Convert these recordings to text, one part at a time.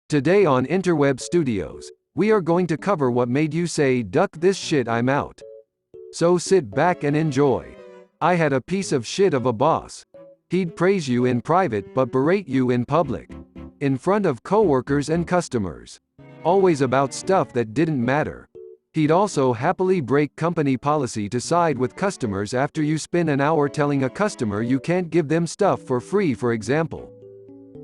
Today on Interweb Studios, we are going to cover what made you say, "Duck this shit, I'm out." So sit back and enjoy. I had a piece of shit of a boss. He'd praise you in private but berate you in public. In front of coworkers and customers. Always about stuff that didn't matter. He'd also happily break company policy to side with customers after you spend an hour telling a customer you can't give them stuff for free, for example.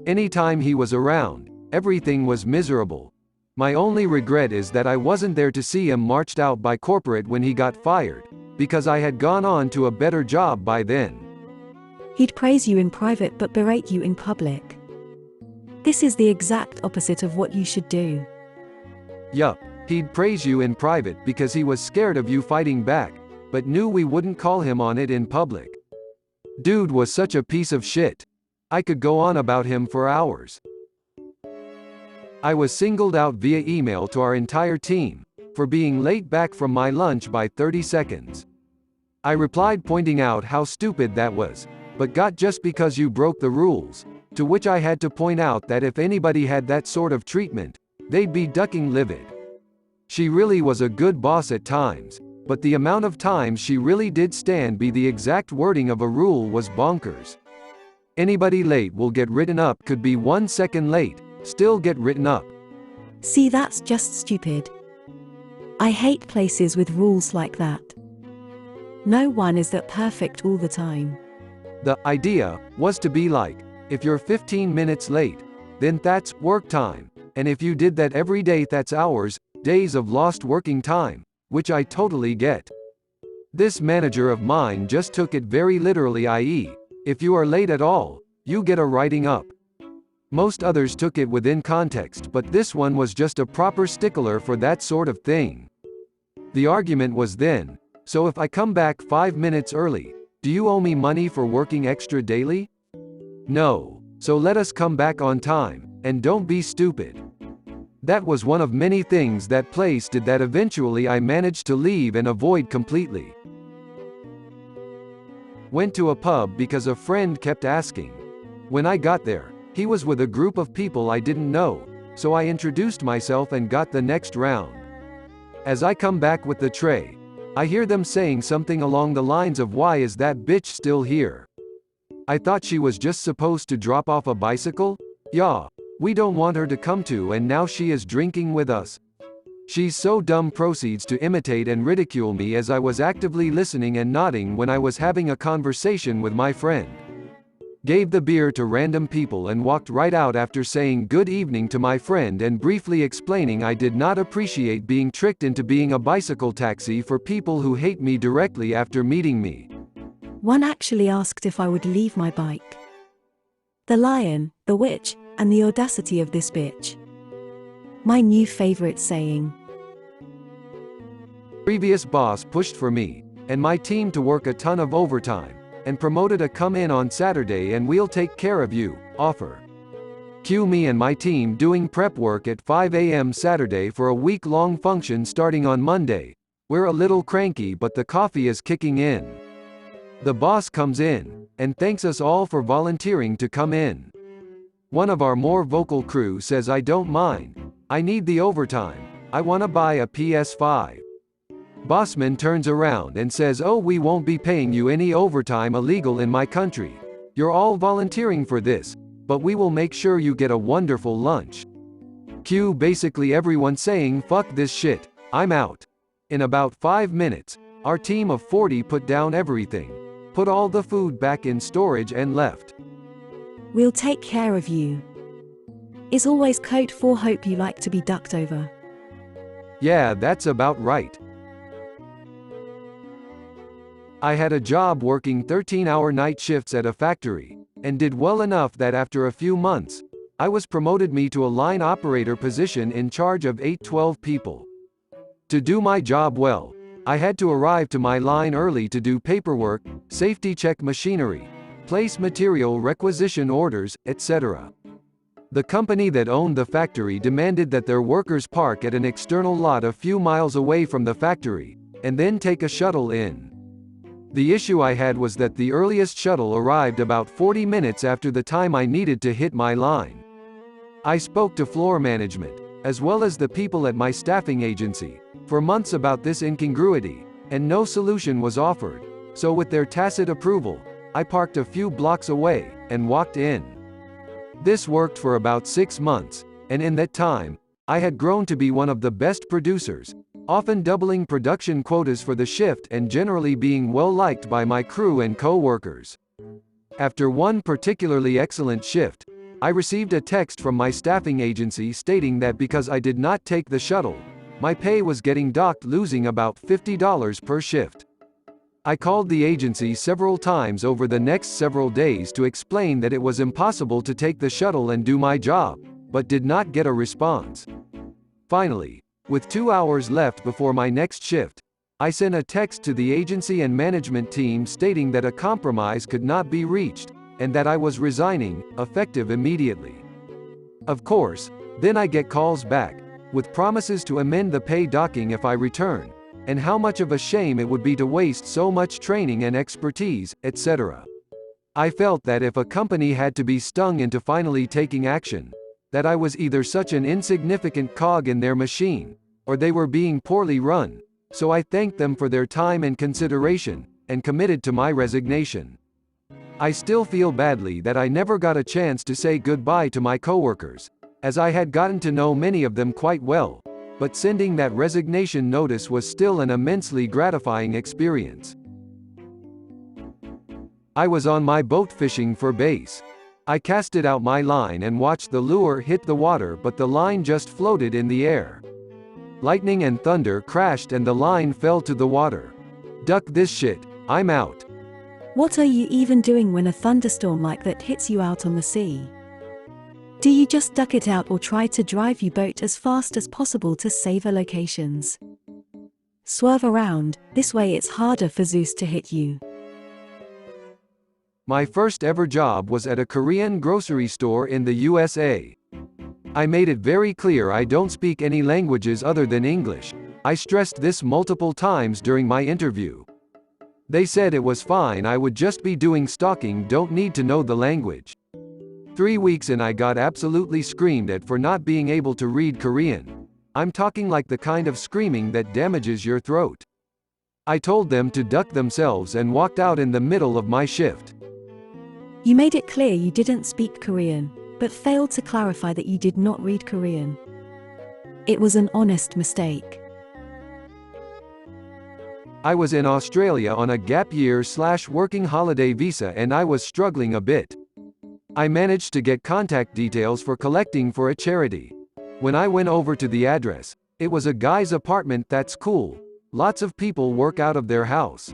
Anytime he was around, everything was miserable. My only regret is that I wasn't there to see him marched out by corporate when he got fired, because I had gone on to a better job by then. He'd praise you in private but berate you in public. This is the exact opposite of what you should do. Yup, he'd praise you in private because he was scared of you fighting back, but knew we wouldn't call him on it in public. Dude was such a piece of shit. I could go on about him for hours. I was singled out via email to our entire team for being late back from my lunch by 30 seconds. I replied pointing out how stupid that was, but got "just because you broke the rules," to which I had to point out that if anybody had that sort of treatment, they'd be ducking livid. She really was a good boss at times, but the amount of times she really did stand by the exact wording of a rule was bonkers. Anybody late will get written up, could be 1 second late, still get written up. See, that's just stupid. I hate places with rules like that. No one is that perfect all the time. The idea was to be like, if you're 15 minutes late, then that's work time, and if you did that every day, that's hours, days of lost working time, which I totally get. This manager of mine just took it very literally, i.e., if you are late at all, you get a writing up. Most others took it within context, but this one was just a proper stickler for that sort of thing. The argument was then, so if I come back 5 minutes early, do you owe me money for working extra daily? No. So let us come back on time, and don't be stupid. That was one of many things that place did that eventually I managed to leave and avoid completely. Went to a pub because a friend kept asking. When I got there, he was with a group of people I didn't know, so I introduced myself and got the next round. As I come back with the tray, I hear them saying something along the lines of, "Why is that bitch still here? I thought she was just supposed to drop off a bicycle? Yeah, we don't want her to come to, and now she is drinking with us." She's so dumb. Proceeds to imitate and ridicule me as I was actively listening and nodding when I was having a conversation with my friend. Gave the beer to random people and walked right out after saying good evening to my friend and briefly explaining I did not appreciate being tricked into being a bicycle taxi for people who hate me directly after meeting me. One actually asked if I would leave my bike. The lion, the witch, and the audacity of this bitch. My new favorite saying. Previous boss pushed for me and my team to work a ton of overtime, and promoted a "come in on Saturday and we'll take care of you" offer. Cue me and my team doing prep work at 5 a.m. Saturday for a week-long function starting on Monday. We're a little cranky, but the coffee is kicking in. The boss comes in and thanks us all for volunteering to come in. One of our more vocal crew says, "I don't mind. I need the overtime. I want to buy a PS5. Bossman turns around and says, "Oh, we won't be paying you any overtime, illegal in my country. You're all volunteering for this, but we will make sure you get a wonderful lunch." Cue basically everyone saying, "Fuck this shit, I'm out." In about 5 minutes, our team of 40 put down everything, put all the food back in storage and left. "We'll take care of you" is always code for hope you like to be ducked over. Yeah, that's about right. I had a job working 13-hour night shifts at a factory, and did well enough that after a few months, I was promoted me to a line operator position in charge of 8-12 people. To do my job well, I had to arrive to my line early to do paperwork, safety check machinery, place material requisition orders, etc. The company that owned the factory demanded that their workers park at an external lot a few miles away from the factory, and then take a shuttle in. The issue I had was that the earliest shuttle arrived about 40 minutes after the time I needed to hit my line. I spoke to floor management, as well as the people at my staffing agency, for months about this incongruity, and no solution was offered, so with their tacit approval, I parked a few blocks away, and walked in. This worked for about 6 months, and in that time, I had grown to be one of the best producers, often doubling production quotas for the shift and generally being well liked by my crew and co-workers. After one particularly excellent shift, I received a text from my staffing agency stating that because I did not take the shuttle, my pay was getting docked, losing about $50 per shift. I called the agency several times over the next several days to explain that it was impossible to take the shuttle and do my job, but did not get a response. Finally, with 2 hours left before my next shift, I sent a text to the agency and management team stating that a compromise could not be reached, and that I was resigning, effective immediately. Of course, then I get calls back, with promises to amend the pay docking if I return, and how much of a shame it would be to waste so much training and expertise, etc. I felt that if a company had to be stung into finally taking action, that I was either such an insignificant cog in their machine, or they were being poorly run, so I thanked them for their time and consideration, and committed to my resignation. I still feel badly that I never got a chance to say goodbye to my coworkers, as I had gotten to know many of them quite well, but sending that resignation notice was still an immensely gratifying experience. I was on my boat fishing for bass. I casted out my line and watched the lure hit the water, but the line just floated in the air. Lightning and thunder crashed and the line fell to the water. Duck this shit, I'm out. What are you even doing when a thunderstorm like that hits you out on the sea? Do you just duck it out or try to drive your boat as fast as possible to safer locations? Swerve around, this way it's harder for Zeus to hit you. My first ever job was at a Korean grocery store in the USA. I made it very clear I don't speak any languages other than English. I stressed this multiple times during my interview. They said it was fine, I would just be doing stocking, don't need to know the language. 3 weeks in I got absolutely screamed at for not being able to read Korean. I'm talking like the kind of screaming that damages your throat. I told them to duck themselves and walked out in the middle of my shift. You made it clear you didn't speak Korean, but failed to clarify that you did not read Korean. It was an honest mistake. I was in Australia on a gap year/working holiday visa and I was struggling a bit. I managed to get contact details for collecting for a charity. When I went over to the address, it was a guy's apartment. That's cool. Lots of people work out of their house.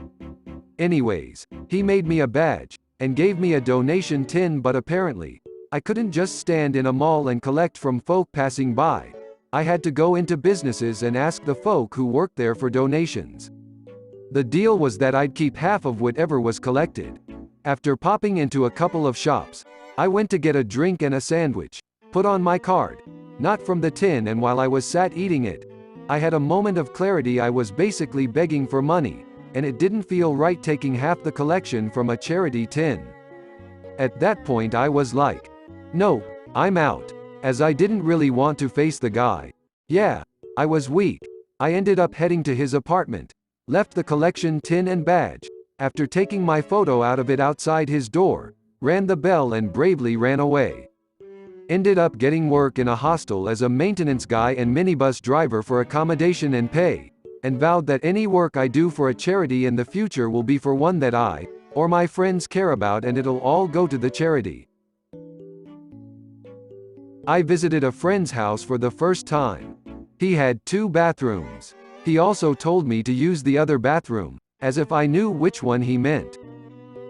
Anyways, he made me a badge, and gave me a donation tin, but apparently, I couldn't just stand in a mall and collect from folk passing by. I had to go into businesses and ask the folk who worked there for donations. The deal was that I'd keep half of whatever was collected. After popping into a couple of shops, I went to get a drink and a sandwich, put on my card, not from the tin, and while I was sat eating it, I had a moment of clarity. I was basically begging for money, and it didn't feel right taking half the collection from a charity tin. At that point I was like, no, I'm out, as I didn't really want to face the guy. Yeah, I was weak. I ended up heading to his apartment, left the collection tin and badge, after taking my photo out of it outside his door, ran the bell and bravely ran away. Ended up getting work in a hostel as a maintenance guy and minibus driver for accommodation and pay, and vowed that any work I do for a charity in the future will be for one that I, or my friends care about, and it'll all go to the charity. I visited a friend's house for the first time. He had 2 bathrooms. He also told me to use the other bathroom, as if I knew which one he meant.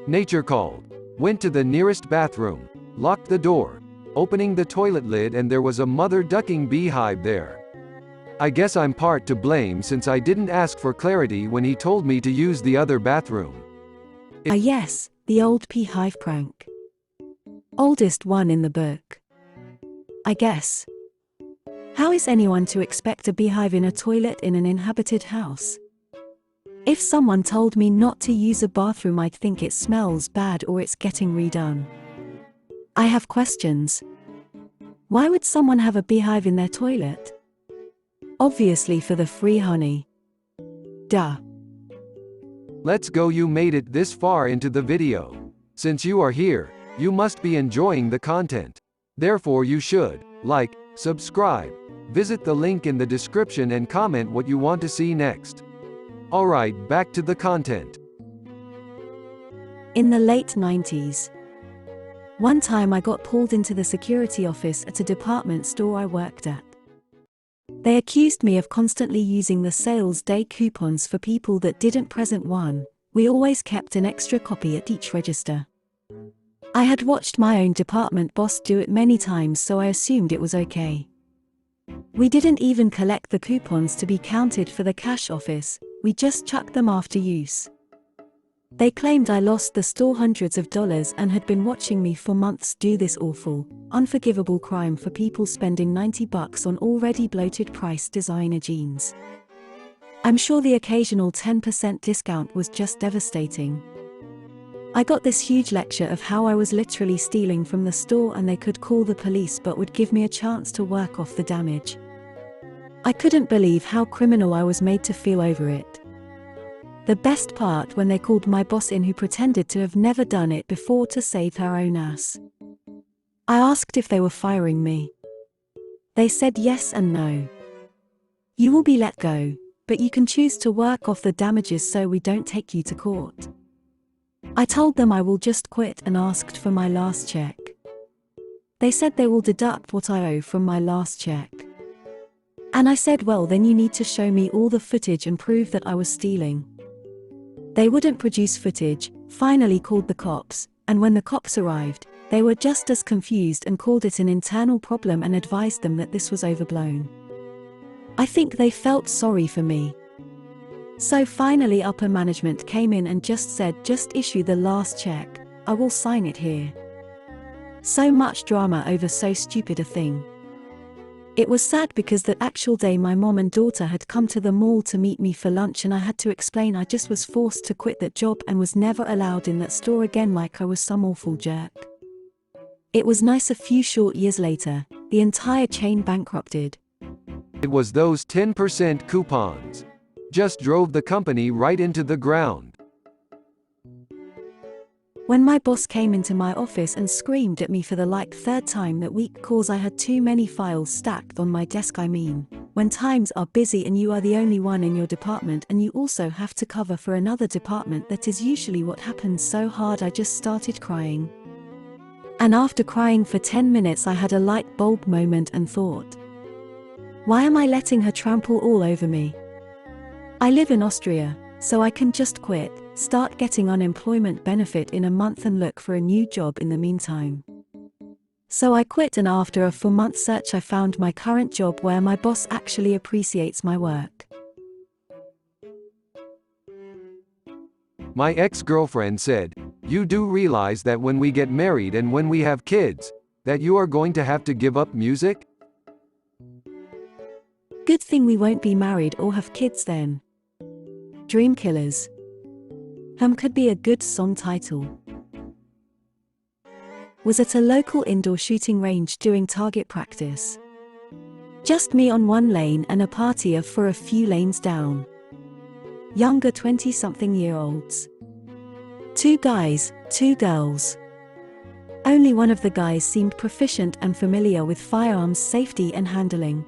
Nature called. Went to the nearest bathroom, locked the door, opening the toilet lid, and there was a mother ducking beehive there. I guess I'm part to blame since I didn't ask for clarity when he told me to use the other bathroom. Yes, the old beehive prank. Oldest one in the book, I guess. How is anyone to expect a beehive in a toilet in an inhabited house? If someone told me not to use a bathroom, I'd think it smells bad or it's getting redone. I have questions. Why would someone have a beehive in their toilet? Obviously for the free honey. Duh. Let's go, you made it this far into the video. Since you are here, you must be enjoying the content. Therefore you should like, subscribe, visit the link in the description and comment what you want to see next. Alright, back to the content. In the late 90s. One time I got pulled into the security office at a department store I worked at. They accused me of constantly using the sales day coupons for people that didn't present one. We always kept an extra copy at each register. I had watched my own department boss do it many times, so I assumed it was okay. We didn't even collect the coupons to be counted for the cash office, we just chucked them after use. They claimed I lost the store hundreds of dollars and had been watching me for months do this awful, unforgivable crime for people spending $90 on already bloated price designer jeans. I'm sure the occasional 10% discount was just devastating. I got this huge lecture of how I was literally stealing from the store and they could call the police but would give me a chance to work off the damage. I couldn't believe how criminal I was made to feel over it. The best part when they called my boss in, who pretended to have never done it before to save her own ass. I asked if they were firing me. They said yes and no. You will be let go, but you can choose to work off the damages so we don't take you to court. I told them I will just quit and asked for my last check. They said they will deduct what I owe from my last check. And I said, well, then you need to show me all the footage and prove that I was stealing. They wouldn't produce footage, finally called the cops, and when the cops arrived, they were just as confused and called it an internal problem and advised them that this was overblown. I think they felt sorry for me. So finally upper management came in and just said, just issue the last check, I will sign it here. So much drama over so stupid a thing. It was sad because that actual day my mom and daughter had come to the mall to meet me for lunch and I had to explain I just was forced to quit that job and was never allowed in that store again like I was some awful jerk. It was nice a few short years later, the entire chain bankrupted. It was those 10% coupons. Just drove the company right into the ground. When my boss came into my office and screamed at me for the third time that week cause I had too many files stacked on my desk. I mean, when times are busy and you are the only one in your department and you also have to cover for another department, that is usually what happens. So hard I just started crying. And after crying for 10 minutes I had a light bulb moment and thought, why am I letting her trample all over me? I live in Austria, so I can just quit, start getting unemployment benefit in a month and look for a new job in the meantime. So I quit, and after a 4-month search I found my current job where my boss actually appreciates my work. My ex-girlfriend said, you do realize that when we get married and when we have kids, that you are going to have to give up music? Good thing we won't be married or have kids then. Dream Killers. Could be a good song title. Was at a local indoor shooting range doing target practice. Just me on one lane and a party of 4 a few lanes down. Younger 20-something-year-olds. 2 guys, 2 girls. Only one of the guys seemed proficient and familiar with firearms safety and handling.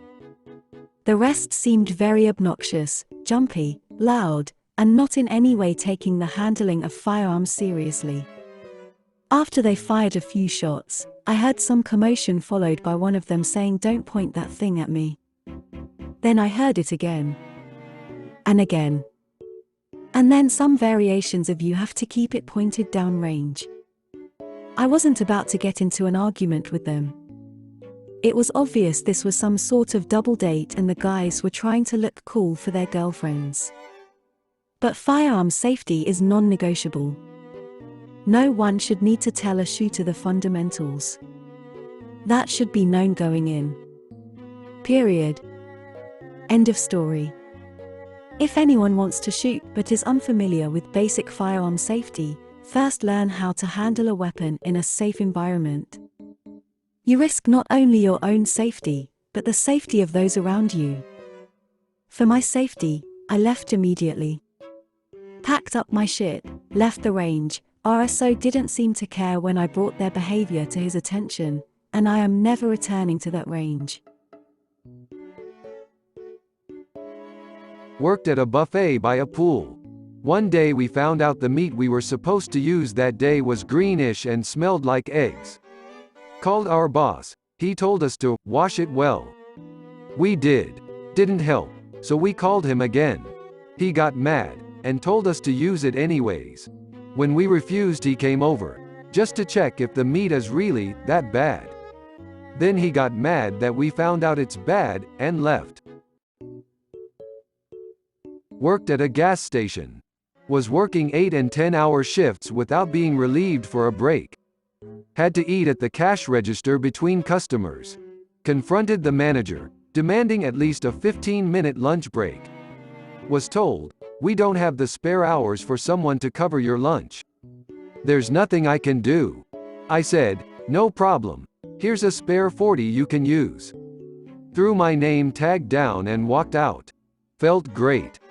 The rest seemed very obnoxious, jumpy, loud, and not in any way taking the handling of firearms seriously. After they fired a few shots, I heard some commotion followed by one of them saying, "Don't point that thing at me." Then I heard it again. And again. And then some variations of "you have to keep it pointed down range." I wasn't about to get into an argument with them. It was obvious this was some sort of double date and the guys were trying to look cool for their girlfriends. But firearm safety is non-negotiable. No one should need to tell a shooter the fundamentals. That should be known going in. Period. End of story. If anyone wants to shoot but is unfamiliar with basic firearm safety, first learn how to handle a weapon in a safe environment. You risk not only your own safety, but the safety of those around you. For my safety, I left immediately. Packed up my shit, left the range. RSO didn't seem to care when I brought their behavior to his attention, and I am never returning to that range. Worked at a buffet by a pool. One day we found out the meat we were supposed to use that day was greenish and smelled like eggs. Called our boss, he told us to wash it well. We did. Didn't help, so we called him again. He got mad, and told us to use it anyways. When we refused, he came over, just to check if the meat is really that bad. Then he got mad that we found out it's bad, and left. Worked at a gas station. Was working 8 and 10-hour shifts without being relieved for a break. Had to eat at the cash register between customers. Confronted the manager, demanding at least a 15-minute lunch break. Was told, "We don't have the spare hours for someone to cover your lunch. There's nothing I can do." I said, "No problem. Here's a spare 40 you can use." Threw my name tag down and walked out. Felt great.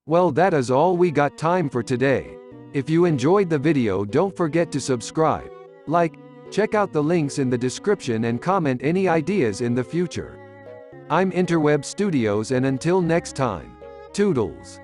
Well, that is all we got time for today. If you enjoyed the video, don't forget to subscribe, like, check out the links in the description and comment any ideas in the future. I'm Interweb Studios, and until next time, toodles.